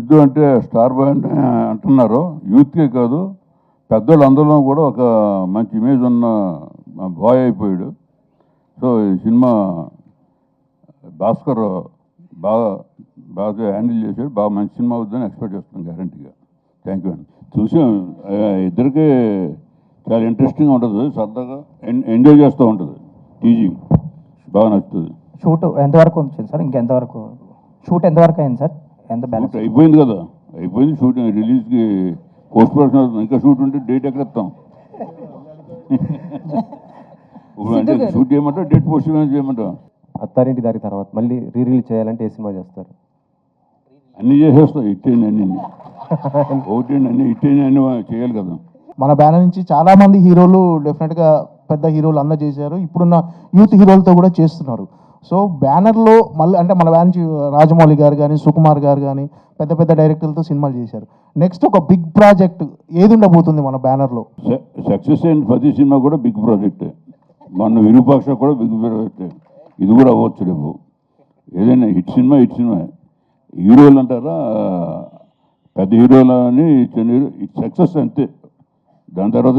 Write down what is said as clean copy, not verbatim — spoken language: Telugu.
సిద్ధు అంటే స్టార్ బాయ్ అంటే అంటున్నారు. యూత్కే కాదు, పెద్దోళ్ళు అందరిలో కూడా ఒక మంచి ఇమేజ్ ఉన్న బాయ్ అయిపోయాడు. సో ఈ సినిమా భాస్కర్ బాగా బాగా హ్యాండిల్ చేశాడు. బాగా మంచి సినిమా అవుతుందని ఎక్స్పెక్ట్ చేస్తున్నాను గ్యారంటీగా. థ్యాంక్ యూ అండి. చూసాం, ఇద్దరికీ చాలా ఇంట్రెస్టింగ్ ఉంటుంది, సరదాగా ఎంజాయ్ చేస్తూ ఉంటుంది. టీజింగ్ బాగా నచ్చుతుంది. షూట్ ఎంతవరకు వచ్చింది సార్? ఇంకెంతవరకు షూట్ ఎంతవరకు అయింది సార్? ఎంత బ్యాలెన్స్ అయిపోయింది కదా, అయిపోయింది. షూటింగ్ రిలీజ్కి పోస్ట్ ప్రొడక్షన్ అవుతుంది. ఇంకా షూట్ ఉంటే డేట్ ఎక్కడ ఇస్తాం? ఇప్పుడు అంటే షూట్ చేయమంటావు, డేట్ పోస్ట్ చేయమంటావు? అత్తారింటి దారి తర్వాత మళ్ళీ రిలీజ్ చేయాలంటే ఏ సినిమా చేస్తారు? అన్నీ చేసేస్తాం. ఇట్టేయండి అన్ని, ఒకటేండి అన్ని ఇట్టేయండి అన్ని చేయాలి కదా. మన బ్యానర్ నుంచి చాలామంది హీరోలు డెఫినెట్గా పెద్ద హీరోలు అందరూ చేశారు. ఇప్పుడున్న యూత్ హీరోలతో కూడా చేస్తున్నారు. సో బ్యానర్లో మళ్ళీ అంటే మన బ్యానర్ నుంచి రాజమౌళి గారు కానీ, సుకుమార్ గారు కానీ పెద్ద పెద్ద డైరెక్టర్లతో సినిమాలు చేశారు. నెక్స్ట్ ఒక బిగ్ ప్రాజెక్ట్ ఏది ఉండబోతుంది మన బ్యానర్లో? సక్సెస్ అయిన ప్రతి సినిమా కూడా బిగ్ ప్రాజెక్టే. మన విరూపాక్ష కూడా బిగ్ ప్రాజెక్టే. ఇది కూడా అవ్వచ్చు రేపు. ఏదైనా హిట్ సినిమా హీరోలు అంటారా, పెద్ద హీరోలు అని సక్సెస్ అంతే. దాని తర్వాత